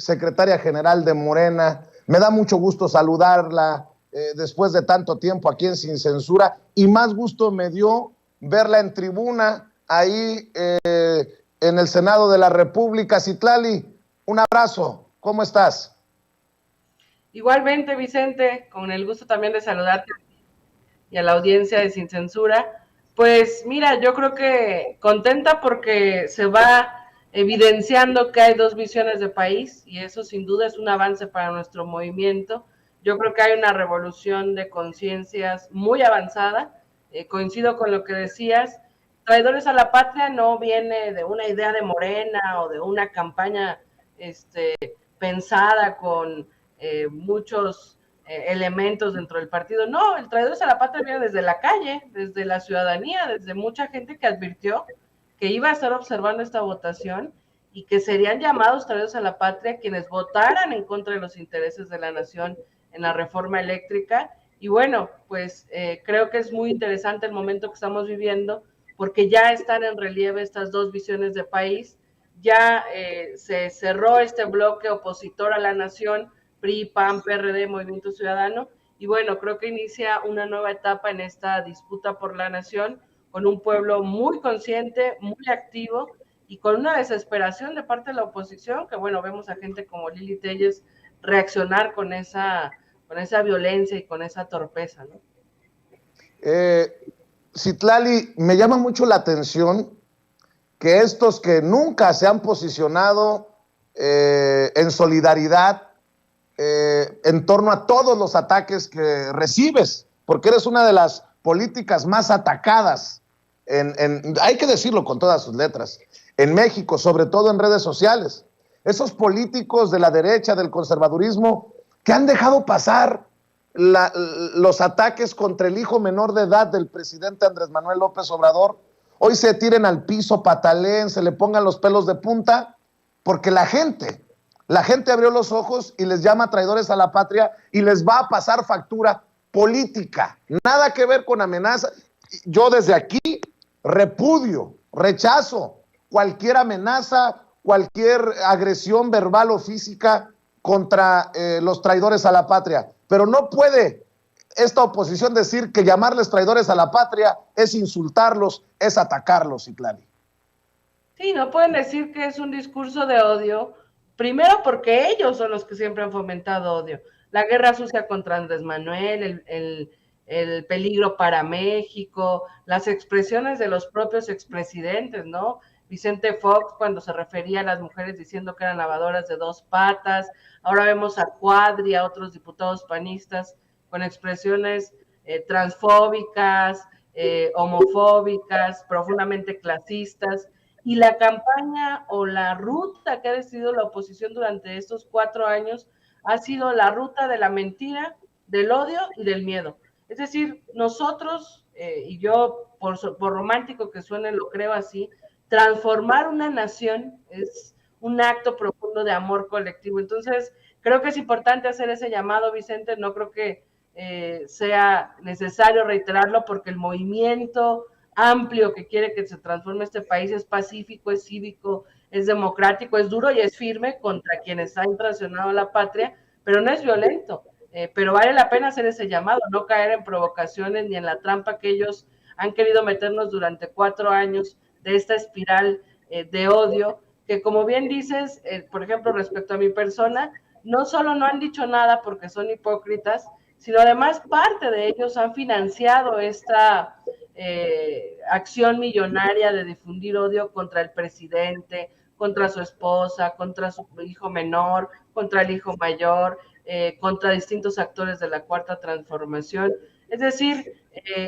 secretaria general de Morena. Me da mucho gusto saludarla después de tanto tiempo aquí en Sin Censura, y más gusto me dio verla en tribuna ahí en el Senado de la República. Citlali, un abrazo, ¿cómo estás? Igualmente, Vicente, con el gusto también de saludarte y a la audiencia de Sin Censura. Pues mira, yo creo que contenta porque se va evidenciando que hay dos visiones de país y eso sin duda es un avance para nuestro movimiento. Yo creo que hay una revolución de conciencias muy avanzada. Coincido con lo que decías. Traidores a la Patria no viene de una idea de Morena o de una campaña pensada con muchos elementos dentro del partido. No, el Traidores a la Patria viene desde la calle, desde la ciudadanía, desde mucha gente que advirtió que iba a estar observando esta votación y que serían llamados traidores a la patria quienes votaran en contra de los intereses de la nación en la reforma eléctrica. Y bueno, pues creo que es muy interesante el momento que estamos viviendo porque ya están en relieve estas dos visiones de país, ya se cerró este bloque opositor a la nación, PRI, PAN, PRD, Movimiento Ciudadano, y bueno, creo que inicia una nueva etapa en esta disputa por la nación, con un pueblo muy consciente, muy activo, y con una desesperación de parte de la oposición, que bueno, vemos a gente como Lili Telles reaccionar con esa violencia y con esa torpeza, ¿no? Citlali, me llama mucho la atención que estos que nunca se han posicionado en solidaridad en torno a todos los ataques que recibes, porque eres una de las políticas más atacadas, hay que decirlo con todas sus letras, en México, sobre todo en redes sociales. Esos políticos de la derecha, del conservadurismo, que han dejado pasar los ataques contra el hijo menor de edad del presidente Andrés Manuel López Obrador, hoy se tiren al piso, pataleen, se le pongan los pelos de punta, porque la gente abrió los ojos y les llama traidores a la patria y les va a pasar factura política. Nada que ver con amenaza. Yo desde aquí repudio, rechazo cualquier amenaza, cualquier agresión verbal o física contra los traidores a la patria. Pero no puede esta oposición decir que llamarles traidores a la patria es insultarlos, es atacarlos, Citlali. Sí, no pueden decir que es un discurso de odio, primero porque ellos son los que siempre han fomentado odio. La guerra sucia contra Andrés Manuel, el peligro para México, las expresiones de los propios expresidentes, ¿no? Vicente Fox cuando se refería a las mujeres diciendo que eran lavadoras de dos patas, ahora vemos a Cuadri, a otros diputados panistas con expresiones transfóbicas, homofóbicas, profundamente clasistas, y la campaña o la ruta que ha decidido la oposición durante estos 4 años ha sido la ruta de la mentira, del odio y del miedo. Es decir, nosotros, y yo por romántico que suene lo creo así, transformar una nación es un acto profundo de amor colectivo. Entonces, creo que es importante hacer ese llamado, Vicente, no creo que sea necesario reiterarlo porque el movimiento amplio que quiere que se transforme este país es pacífico, es cívico, es democrático, es duro y es firme contra quienes han traicionado a la patria, pero no es violento. Pero vale la pena hacer ese llamado, no caer en provocaciones ni en la trampa que ellos han querido meternos durante 4 años de esta espiral de odio, que como bien dices, por ejemplo, respecto a mi persona, no solo no han dicho nada porque son hipócritas, sino además parte de ellos han financiado esta acción millonaria de difundir odio contra el presidente, contra su esposa, contra su hijo menor, contra el hijo mayor, contra distintos actores de la Cuarta Transformación. Es decir,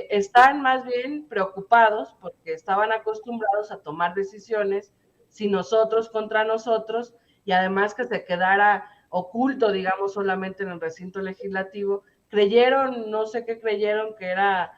están más bien preocupados porque estaban acostumbrados a tomar decisiones sin nosotros contra nosotros y además que se quedara oculto, digamos, solamente en el recinto legislativo. Creyeron, no sé qué creyeron, que era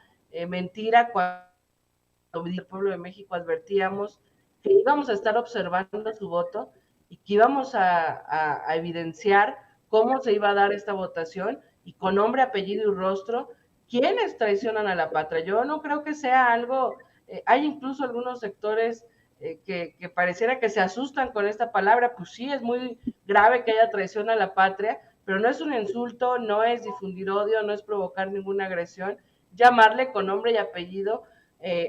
mentira cuando el pueblo de México advertíamos que íbamos a estar observando su voto y que íbamos a evidenciar cómo se iba a dar esta votación y con nombre, apellido y rostro, quiénes traicionan a la patria. Yo no creo que sea algo, hay incluso algunos sectores que pareciera que se asustan con esta palabra. Pues sí, es muy grave que haya traición a la patria, pero no es un insulto, no es difundir odio, no es provocar ninguna agresión, llamarle con nombre y apellido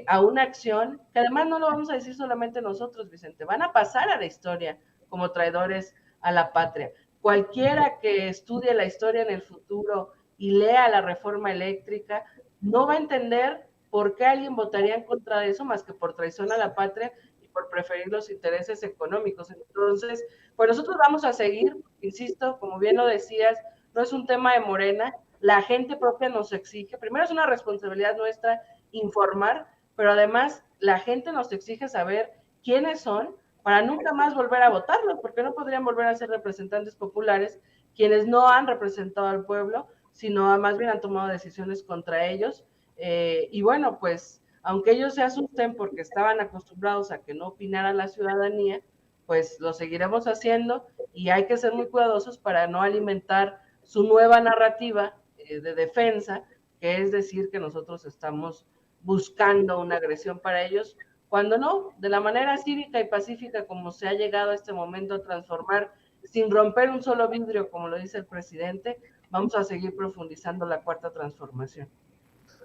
a una acción que además no lo vamos a decir solamente nosotros, Vicente, van a pasar a la historia como traidores a la patria. Cualquiera que estudie la historia en el futuro y lea la reforma eléctrica no va a entender por qué alguien votaría en contra de eso más que por traición a la patria y por preferir los intereses económicos. Entonces, pues nosotros vamos a seguir, insisto, como bien lo decías, no es un tema de Morena, la gente propia nos exige, primero es una responsabilidad nuestra informar, pero además la gente nos exige saber quiénes son para nunca más volver a votarlos, porque no podrían volver a ser representantes populares quienes no han representado al pueblo, sino más bien han tomado decisiones contra ellos. Y bueno, pues aunque ellos se asusten porque estaban acostumbrados a que no opinara la ciudadanía, pues lo seguiremos haciendo y hay que ser muy cuidadosos para no alimentar su nueva narrativa de defensa, que es decir que nosotros estamos buscando una agresión para ellos, cuando no, de la manera cívica y pacífica como se ha llegado a este momento a transformar, sin romper un solo vidrio, como lo dice el presidente, vamos a seguir profundizando la cuarta transformación.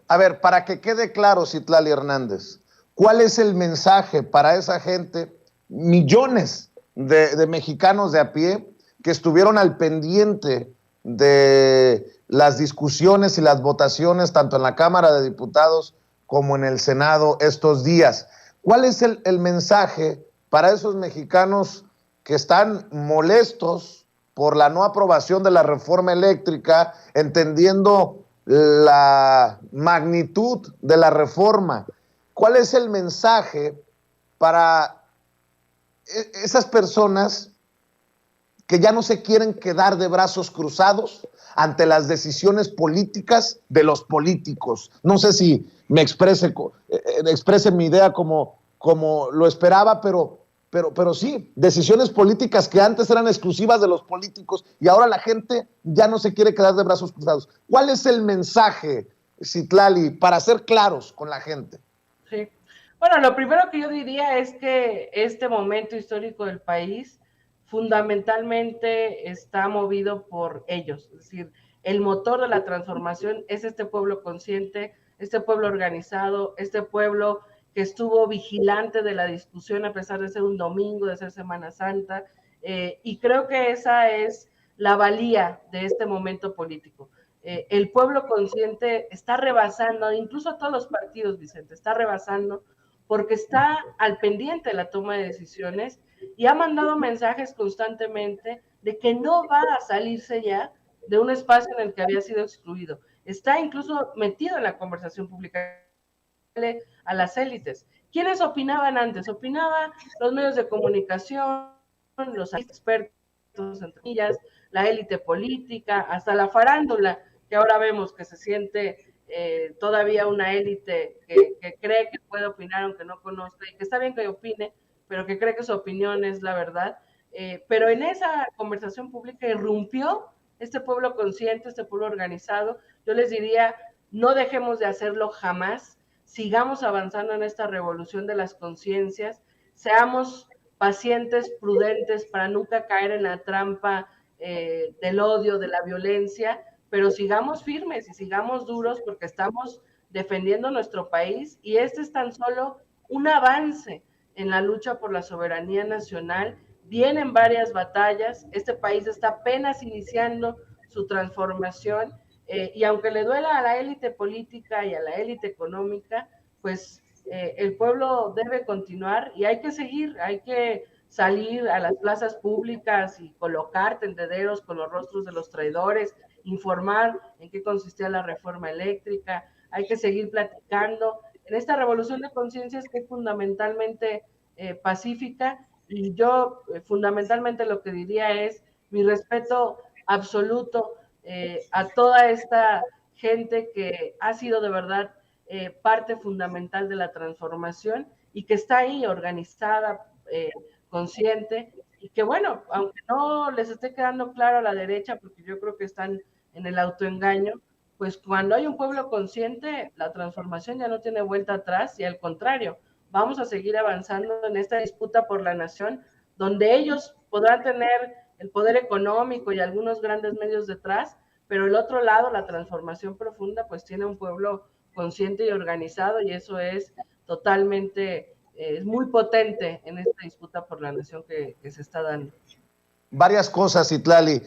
A ver, para que quede claro, Citlali Hernández, ¿cuál es el mensaje para esa gente, millones de mexicanos de a pie que estuvieron al pendiente de las discusiones y las votaciones tanto en la Cámara de Diputados como en el Senado estos días? ¿Cuál es el mensaje para esos mexicanos que están molestos por la no aprobación de la reforma eléctrica, entendiendo la magnitud de la reforma? ¿Cuál es el mensaje para esas personas que ya no se quieren quedar de brazos cruzados ante las decisiones políticas de los políticos? No sé si me exprese mi idea como lo esperaba, pero sí, decisiones políticas que antes eran exclusivas de los políticos y ahora la gente ya no se quiere quedar de brazos cruzados. ¿Cuál es el mensaje, Citlali, para ser claros con la gente? Sí. Bueno, lo primero que yo diría es que este momento histórico del país fundamentalmente está movido por ellos, es decir, el motor de la transformación es este pueblo consciente, este pueblo organizado, este pueblo que estuvo vigilante de la discusión a pesar de ser un domingo, de ser Semana Santa, y creo que esa es la valía de este momento político. El pueblo consciente está rebasando, incluso a todos los partidos, Vicente, está rebasando porque está al pendiente de la toma de decisiones y ha mandado mensajes constantemente de que no va a salirse ya de un espacio en el que había sido excluido. Está incluso metido en la conversación pública a las élites. ¿Quiénes opinaban antes? Opinaban los medios de comunicación, los expertos, entre ellas, la élite política, hasta la farándula, que ahora vemos que se siente todavía una élite que cree que puede opinar aunque no conozca, y que está bien que opine, pero que cree que su opinión es la verdad. Pero en esa conversación pública irrumpió este pueblo consciente, este pueblo organizado. Yo les diría, no dejemos de hacerlo jamás, sigamos avanzando en esta revolución de las conciencias, seamos pacientes, prudentes, para nunca caer en la trampa del odio, de la violencia, pero sigamos firmes y sigamos duros porque estamos defendiendo nuestro país y este es tan solo un avance en la lucha por la soberanía nacional. Vienen varias batallas, este país está apenas iniciando su transformación y aunque le duela a la élite política y a la élite económica, pues el pueblo debe continuar y hay que seguir, hay que salir a las plazas públicas y colocar tendederos con los rostros de los traidores, informar en qué consistía la reforma eléctrica, hay que seguir platicando en esta revolución de conciencias que es fundamentalmente pacífica y yo fundamentalmente lo que diría es mi respeto absoluto a toda esta gente que ha sido de verdad parte fundamental de la transformación y que está ahí organizada, consciente, y que bueno, aunque no les esté quedando claro a la derecha, porque yo creo que están en el autoengaño, pues cuando hay un pueblo consciente, la transformación ya no tiene vuelta atrás y al contrario, vamos a seguir avanzando en esta disputa por la nación, donde ellos podrán tener el poder económico y algunos grandes medios detrás, pero el otro lado, la transformación profunda, pues tiene un pueblo consciente y organizado, y eso es totalmente, es muy potente en esta disputa por la nación que se está dando. Varias cosas, Citlali.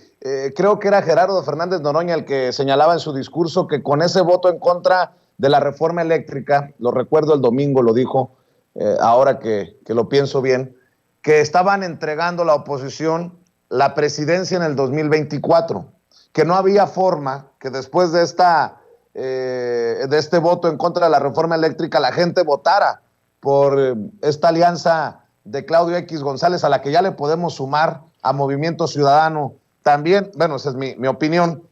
Creo que era Gerardo Fernández Noroña el que señalaba en su discurso que con ese voto en contra de la reforma eléctrica, lo recuerdo el domingo, lo dijo, ahora que lo pienso bien, que estaban entregando la oposición la presidencia en el 2024, que no había forma que después de este voto en contra de la reforma eléctrica la gente votara por esta alianza de Claudio X González, a la que ya le podemos sumar a Movimiento Ciudadano también. Bueno, esa es mi opinión.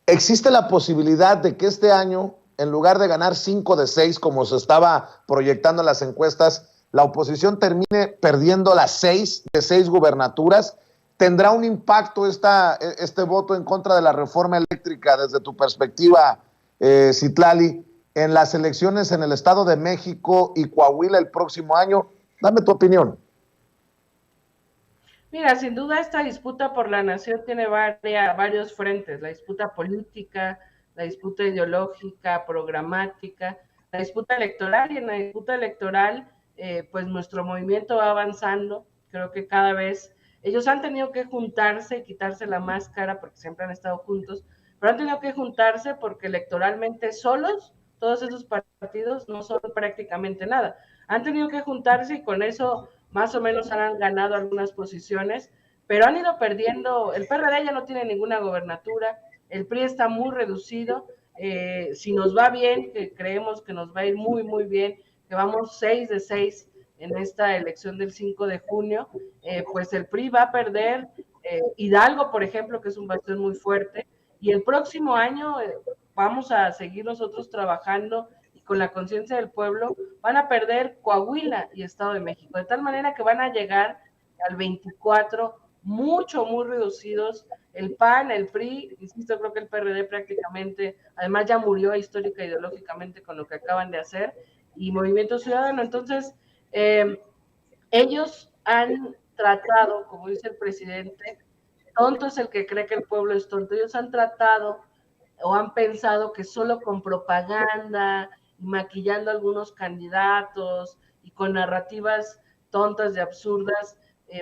¿Existe la posibilidad de que este año, en lugar de ganar 5 de 6, como se estaba proyectando en las encuestas, la oposición termine perdiendo las 6 de 6 gubernaturas? ¿Tendrá un impacto este voto en contra de la reforma eléctrica desde tu perspectiva, Citlali, en las elecciones en el Estado de México y Coahuila el próximo año? Dame tu opinión. Mira, sin duda esta disputa por la nación tiene varios frentes: la disputa política, la disputa ideológica, programática, la disputa electoral, y en la disputa electoral pues nuestro movimiento va avanzando. Creo que cada vez ellos han tenido que juntarse y quitarse la máscara porque siempre han estado juntos, pero han tenido que juntarse porque electoralmente solos todos esos partidos no son prácticamente nada. Han tenido que juntarse y con eso más o menos han ganado algunas posiciones, pero han ido perdiendo. El PRD ya no tiene ninguna gobernatura, el PRI está muy reducido. Si nos va bien, que creemos que nos va a ir muy, muy bien, que vamos 6 de 6 en esta elección del 5 de junio, pues el PRI va a perder Hidalgo, por ejemplo, que es un bastión muy fuerte, y el próximo año vamos a seguir nosotros trabajando y con la conciencia del pueblo. Van a perder Coahuila y Estado de México, de tal manera que van a llegar al 24 muy reducidos. El PAN, el PRI, insisto, creo que el PRD prácticamente, además ya murió histórica e ideológicamente con lo que acaban de hacer, y Movimiento Ciudadano. Entonces, ellos han tratado, como dice el presidente, tonto es el que cree que el pueblo es tonto. Ellos han tratado o han pensado que solo con propaganda y maquillando a algunos candidatos y con narrativas tontas y absurdas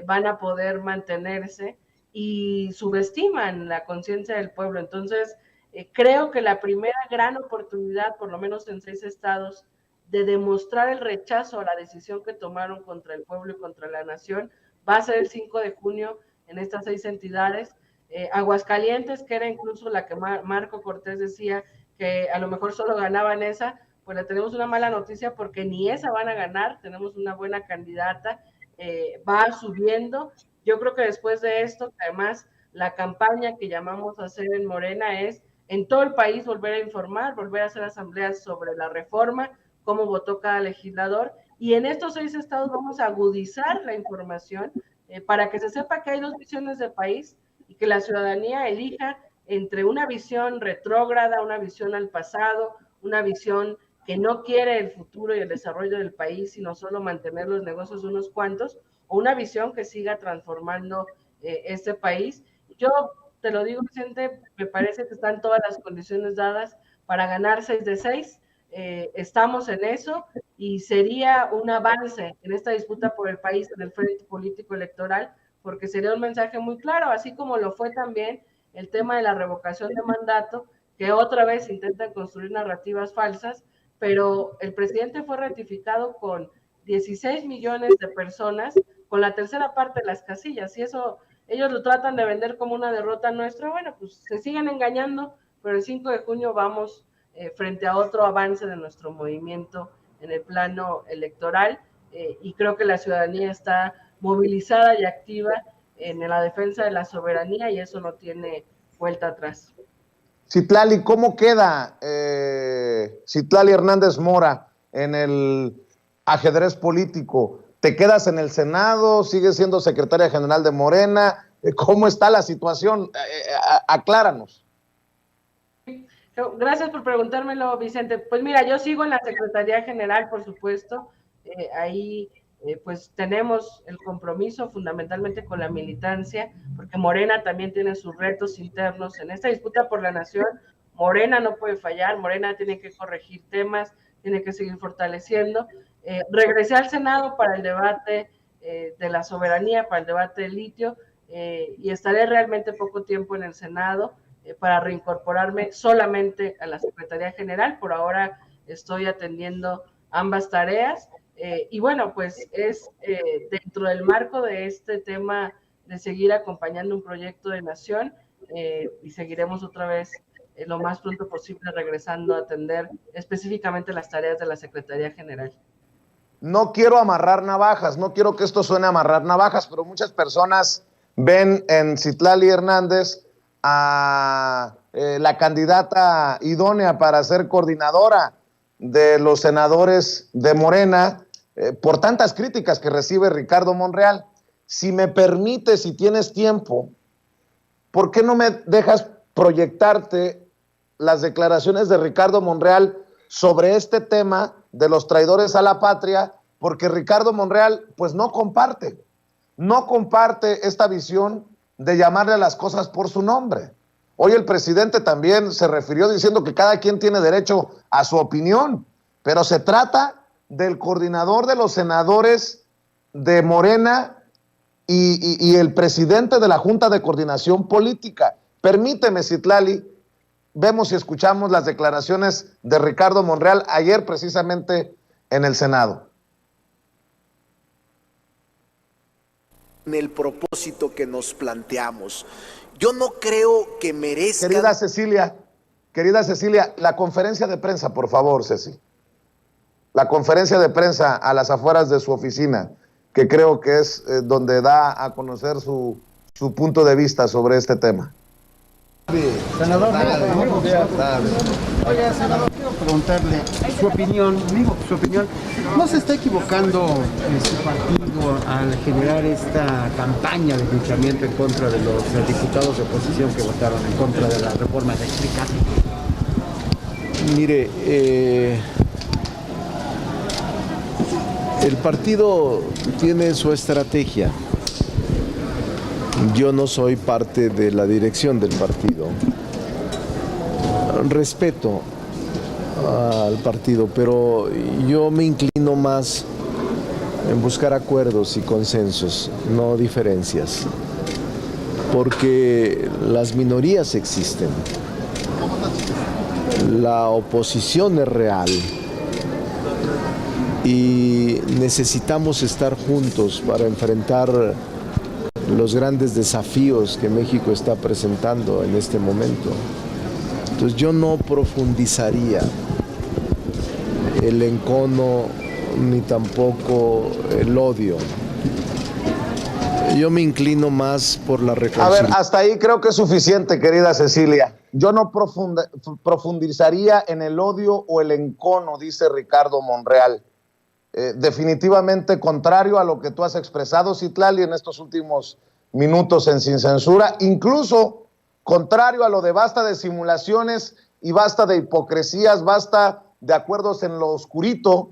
van a poder mantenerse, y subestiman la conciencia del pueblo. Entonces, creo que la primera gran oportunidad, por lo menos en 6 estados, de demostrar el rechazo a la decisión que tomaron contra el pueblo y contra la nación, va a ser el 5 de junio en estas 6 entidades. Aguascalientes, que era incluso la que Marco Cortés decía que a lo mejor solo ganaban esa, pues le tenemos una mala noticia porque ni esa van a ganar. Tenemos una buena candidata, va subiendo. Yo creo que después de esto, además la campaña que llamamos a hacer en Morena es en todo el país volver a informar, volver a hacer asambleas sobre la reforma, cómo votó cada legislador, y en estos 6 estados vamos a agudizar la información para que se sepa que hay 2 visiones de país y que la ciudadanía elija entre una visión retrógrada, una visión al pasado, una visión que no quiere el futuro y el desarrollo del país, sino solo mantener los negocios de unos cuantos, o una visión que siga transformando este país. Yo te lo digo, Vicente, me parece que están todas las condiciones dadas para ganar 6 de 6. Estamos en eso, y sería un avance en esta disputa por el país en el frente político electoral, porque sería un mensaje muy claro, así como lo fue también el tema de la revocación de mandato, que otra vez intentan construir narrativas falsas, pero el presidente fue ratificado con 16 millones de personas, con la tercera parte de las casillas, y eso ellos lo tratan de vender como una derrota nuestra. Bueno, pues se siguen engañando, pero el 5 de junio vamos frente a otro avance de nuestro movimiento en el plano electoral, y creo que la ciudadanía está movilizada y activa en la defensa de la soberanía, y eso no tiene vuelta atrás. Citlali, ¿cómo queda Citlali Hernández Mora en el ajedrez político? ¿Te quedas en el Senado? ¿Sigues siendo secretaria general de Morena? ¿Cómo está la situación? Acláranos. Gracias por preguntármelo, Vicente. Pues mira, yo sigo en la Secretaría General, por supuesto. Ahí pues tenemos el compromiso fundamentalmente con la militancia, porque Morena también tiene sus retos internos. En esta disputa por la nación, Morena no puede fallar, Morena tiene que corregir temas, tiene que seguir fortaleciendo. Regresé al Senado para el debate de la soberanía, para el debate del litio, y estaré realmente poco tiempo en el Senado para reincorporarme solamente a la Secretaría General. Por ahora estoy atendiendo ambas tareas. Y bueno, pues es dentro del marco de este tema de seguir acompañando un proyecto de nación y seguiremos otra vez lo más pronto posible regresando a atender específicamente las tareas de la Secretaría General. No quiero amarrar navajas, no quiero que esto suene a amarrar navajas, pero muchas personas ven en Citlali Hernández a la candidata idónea para ser coordinadora de los senadores de Morena por tantas críticas que recibe Ricardo Monreal. Si me permites, si tienes tiempo, ¿por qué no me dejas proyectarte las declaraciones de Ricardo Monreal sobre este tema de los traidores a la patria? Porque Ricardo Monreal pues no comparte esta visión de llamarle a las cosas por su nombre. Hoy el presidente también se refirió diciendo que cada quien tiene derecho a su opinión, pero se trata del coordinador de los senadores de Morena y el presidente de la Junta de Coordinación Política. Permíteme, Citlali, vemos y escuchamos las declaraciones de Ricardo Monreal ayer precisamente en el Senado. En el propósito que nos planteamos. Yo no creo que merezca... Querida Cecilia, la conferencia de prensa, por favor, Ceci. La conferencia de prensa a las afueras de su oficina, que creo que es donde da a conocer su punto de vista sobre este tema. Senador, buenos días. Oiga, senador, quiero preguntarle su opinión. ¿No se está equivocando su partido al generar esta campaña de linchamiento en contra de los diputados de oposición que votaron en contra de la reforma eléctrica? Mire, el partido tiene su estrategia. Yo no soy parte de la dirección del partido. Respeto al partido, pero yo me inclino más en buscar acuerdos y consensos, no diferencias, porque las minorías existen. La oposición es real y necesitamos estar juntos para enfrentar los grandes desafíos que México está presentando en este momento. Entonces yo no profundizaría el encono ni tampoco el odio. Yo me inclino más por la reconciliación. A ver, hasta ahí creo que es suficiente, querida Cecilia. Yo no profundizaría en el odio o el encono, dice Ricardo Monreal. Definitivamente contrario a lo que tú has expresado, Citlali, en estos últimos minutos en Sin Censura, incluso contrario a lo de basta de simulaciones y basta de hipocresías, basta de acuerdos en lo oscurito,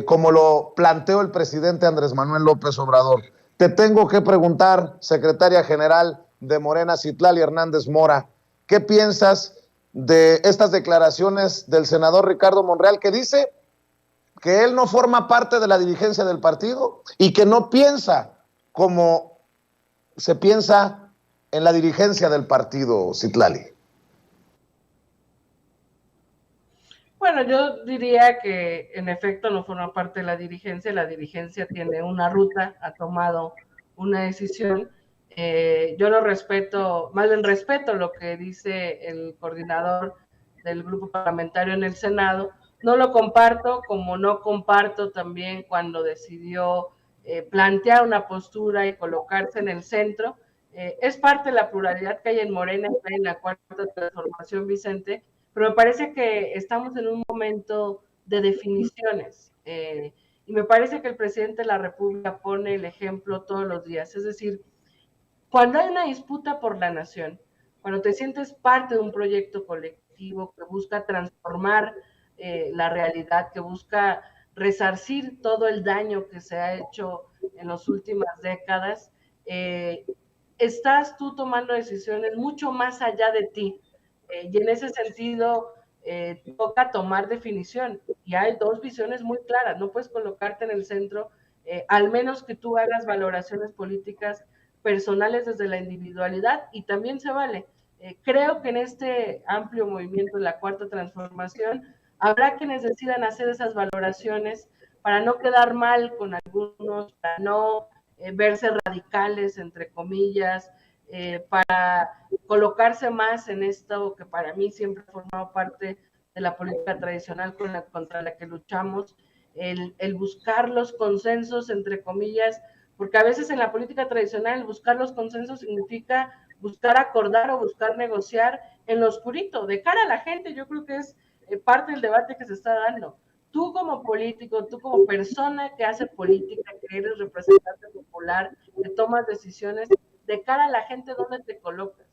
como lo planteó el presidente Andrés Manuel López Obrador. Te tengo que preguntar, secretaria general de Morena, Citlali Hernández Mora, ¿qué piensas de estas declaraciones del senador Ricardo Monreal, que dice que él no forma parte de la dirigencia del partido y que no piensa como se piensa en la dirigencia del partido, Citlali? Bueno, yo diría que en efecto no forma parte de la dirigencia tiene una ruta, ha tomado una decisión. Yo lo respeto, más bien respeto lo que dice el coordinador del grupo parlamentario en el Senado. No lo comparto, como no comparto también cuando decidió plantear una postura y colocarse en el centro. Es parte de la pluralidad que hay en Morena, en la cuarta transformación, Vicente, pero me parece que estamos en un momento de definiciones y me parece que el presidente de la República pone el ejemplo todos los días. Es decir, cuando hay una disputa por la nación, cuando te sientes parte de un proyecto colectivo que busca transformar la realidad, que busca resarcir todo el daño que se ha hecho en las últimas décadas, estás tú tomando decisiones mucho más allá de ti. Y en ese sentido, toca tomar definición. Y hay dos visiones muy claras. No puedes colocarte en el centro, al menos que tú hagas valoraciones políticas personales desde la individualidad, y también se vale. Creo que en este amplio movimiento de la Cuarta Transformación habrá quienes decidan hacer esas valoraciones para no quedar mal con algunos, para no verse radicales, entre comillas, para colocarse más en esto que para mí siempre ha formado parte de la política tradicional contra la que luchamos, el buscar los consensos, entre comillas, porque a veces en la política tradicional el buscar los consensos significa buscar acordar o buscar negociar en lo oscurito, de cara a la gente. Yo creo que es parte del debate que se está dando. Tú como político, tú como persona que hace política, que eres representante popular, que tomas decisiones, de cara a la gente, ¿dónde te colocas?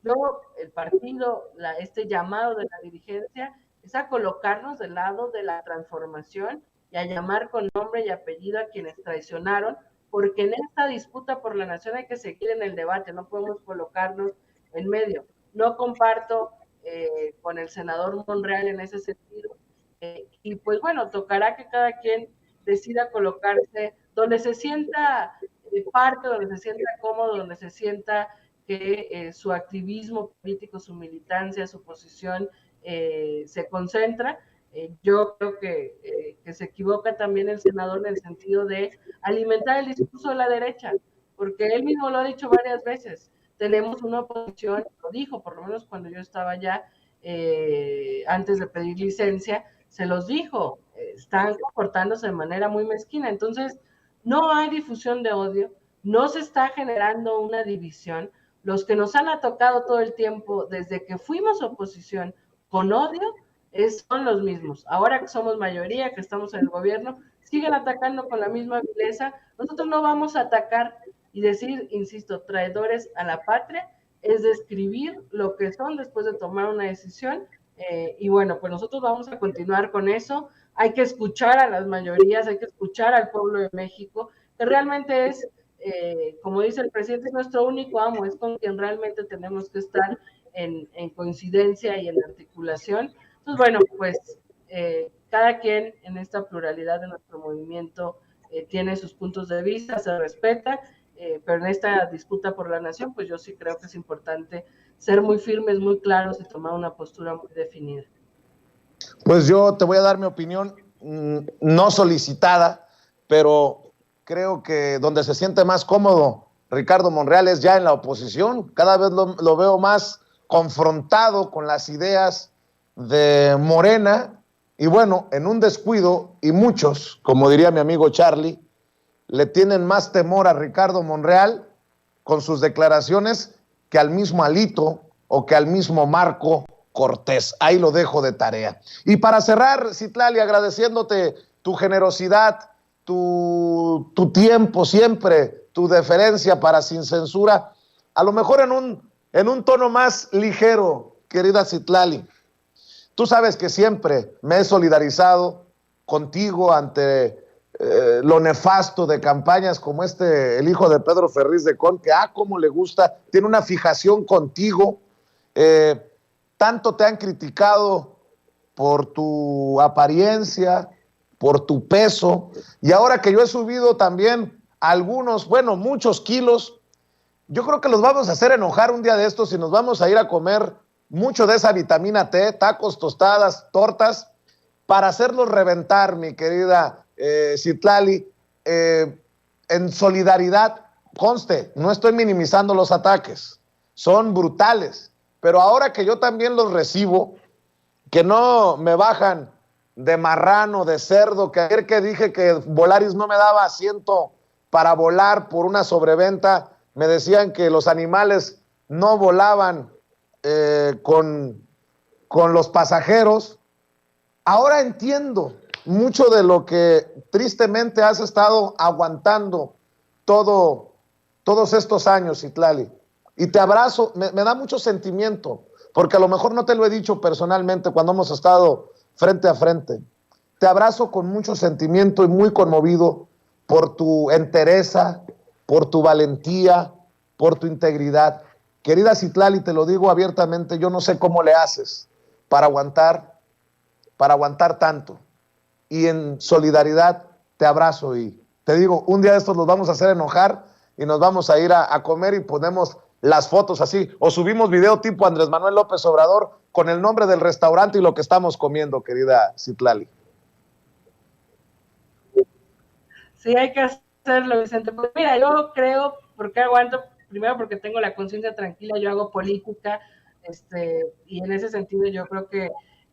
Luego, el partido, este llamado de la dirigencia, es a colocarnos del lado de la transformación y a llamar con nombre y apellido a quienes traicionaron, porque en esta disputa por la nación hay que seguir en el debate, no podemos colocarnos en medio. No comparto con el senador Monreal en ese sentido, y pues bueno, tocará que cada quien decida colocarse donde se sienta parte, donde se sienta cómodo, donde se sienta que su activismo político, su militancia, su posición se concentra. Yo creo que se equivoca también el senador en el sentido de alimentar el discurso de la derecha, porque él mismo lo ha dicho varias veces. Tenemos una oposición, lo dijo por lo menos cuando yo estaba allá, antes de pedir licencia, se los dijo, están comportándose de manera muy mezquina. Entonces, no hay difusión de odio, no se está generando una división. Los que nos han atacado todo el tiempo desde que fuimos oposición con odio son los mismos. Ahora que somos mayoría, que estamos en el gobierno, siguen atacando con la misma vileza. Nosotros no vamos a atacar y decir, insisto, traidores a la patria, es describir lo que son después de tomar una decisión. Y bueno, pues nosotros vamos a continuar con eso. Hay que escuchar a las mayorías, hay que escuchar al pueblo de México, que realmente es, como dice el presidente, es nuestro único amo, es con quien realmente tenemos que estar en coincidencia y en articulación. Entonces, bueno, pues cada quien en esta pluralidad de nuestro movimiento tiene sus puntos de vista, se respeta, pero en esta disputa por la nación, pues yo sí creo que es importante ser muy firmes, muy claros y tomar una postura muy definida. Pues yo te voy a dar mi opinión, no solicitada, pero creo que donde se siente más cómodo Ricardo Monreal es ya en la oposición. Cada vez lo veo más confrontado con las ideas de Morena, y bueno, en un descuido, y muchos, como diría mi amigo Charlie, le tienen más temor a Ricardo Monreal con sus declaraciones que al mismo Alito o que al mismo Marco Cortés. Ahí lo dejo de tarea. Y para cerrar, Citlali, agradeciéndote tu generosidad, tu tiempo siempre, tu deferencia para Sin Censura, a lo mejor en un tono más ligero, querida Citlali. Tú sabes que siempre me he solidarizado contigo ante lo nefasto de campañas como el hijo de Pedro Ferriz de Con, que cómo le gusta, tiene una fijación contigo, tanto te han criticado por tu apariencia, por tu peso, y ahora que yo he subido también algunos, bueno, muchos kilos, yo creo que los vamos a hacer enojar un día de estos y nos vamos a ir a comer mucho de esa vitamina T, tacos, tostadas, tortas, para hacerlos reventar, mi querida Citlali, en solidaridad. Conste, no estoy minimizando los ataques, son brutales, pero ahora que yo también los recibo, que no me bajan de marrano, de cerdo, que ayer que dije que Volaris no me daba asiento para volar por una sobreventa, me decían que los animales no volaban con los pasajeros. Ahora entiendo mucho de lo que tristemente has estado aguantando todos estos años, Citlali. y te abrazo, me da mucho sentimiento, porque a lo mejor no te lo he dicho personalmente cuando hemos estado frente a frente. Te abrazo con mucho sentimiento y muy conmovido por tu entereza, por tu valentía, por tu integridad. Querida Citlali, te lo digo abiertamente, yo no sé cómo le haces para aguantar tanto. Y en solidaridad te abrazo y te digo, un día de estos los vamos a hacer enojar y nos vamos a ir a comer y ponemos las fotos así, o subimos video tipo Andrés Manuel López Obrador con el nombre del restaurante y lo que estamos comiendo, querida Citlali. Sí, hay que hacerlo, Vicente. Pues mira, yo creo, porque aguanto, primero porque tengo la conciencia tranquila, yo hago política, y en ese sentido yo creo que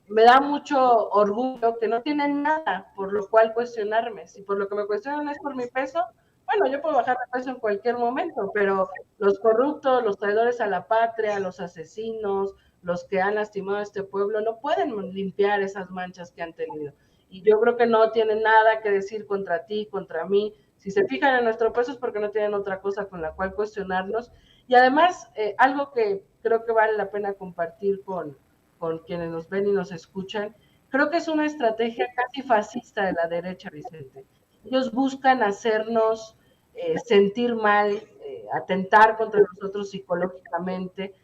me da mucho orgullo que no tienen nada por lo cual cuestionarme. Si por lo que me cuestionan es por mi peso, bueno, yo puedo bajar de peso en cualquier momento, pero los corruptos, los traidores a la patria, los asesinos, los que han lastimado a este pueblo, no pueden limpiar esas manchas que han tenido. Y yo creo que no tienen nada que decir contra ti, contra mí. Si se fijan en nuestro peso es porque no tienen otra cosa con la cual cuestionarnos. Y además, algo que creo que vale la pena compartir con quienes nos ven y nos escuchan, creo que es una estrategia casi fascista de la derecha, Vicente. Ellos buscan hacernos sentir mal, atentar contra nosotros psicológicamente,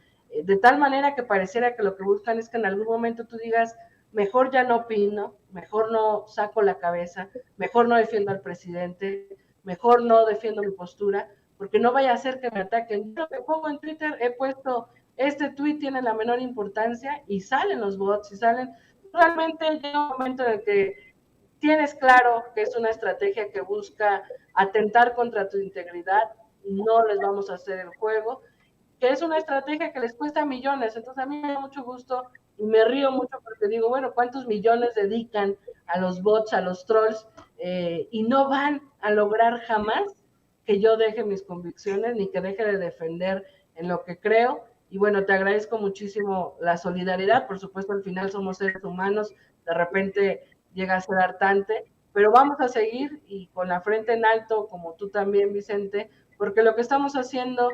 de tal manera que pareciera que lo que buscan es que en algún momento tú digas, mejor ya no opino, mejor no saco la cabeza, mejor no defiendo al presidente, mejor no defiendo mi postura, porque no vaya a ser que me ataquen. Yo lo que pongo en Twitter, he puesto, este tweet tiene la menor importancia y salen los bots y salen. Realmente llega un momento en el que tienes claro que es una estrategia que busca atentar contra tu integridad, no les vamos a hacer el juego, que es una estrategia que les cuesta millones. Entonces a mí me da mucho gusto y me río mucho porque digo, bueno, ¿cuántos millones dedican a los bots, a los trolls? Y no van a lograr jamás que yo deje mis convicciones ni que deje de defender en lo que creo. Y bueno, te agradezco muchísimo la solidaridad. Por supuesto, al final somos seres humanos, de repente llega a ser hartante, pero vamos a seguir y con la frente en alto, como tú también, Vicente, porque lo que estamos haciendo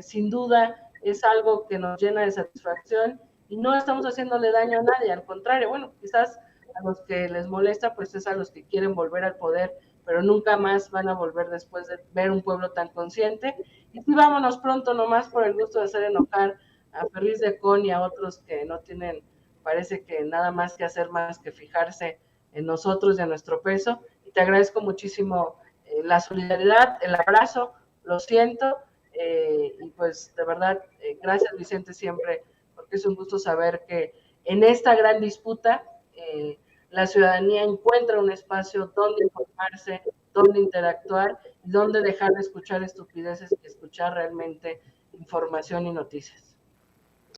sin duda es algo que nos llena de satisfacción y no estamos haciéndole daño a nadie, al contrario, bueno, quizás a los que les molesta, pues es a los que quieren volver al poder, pero nunca más van a volver después de ver un pueblo tan consciente. Y sí, vámonos pronto nomás por el gusto de hacer enojar a Ferriz de Con y a otros que no tienen, parece que nada más que hacer más que fijarse en nosotros y en nuestro peso. Y te agradezco muchísimo la solidaridad, el abrazo, lo siento. Y pues de verdad, gracias Vicente siempre, porque es un gusto saber que en esta gran disputa la ciudadanía encuentra un espacio donde informarse, donde interactuar y donde dejar de escuchar estupideces y escuchar realmente información y noticias.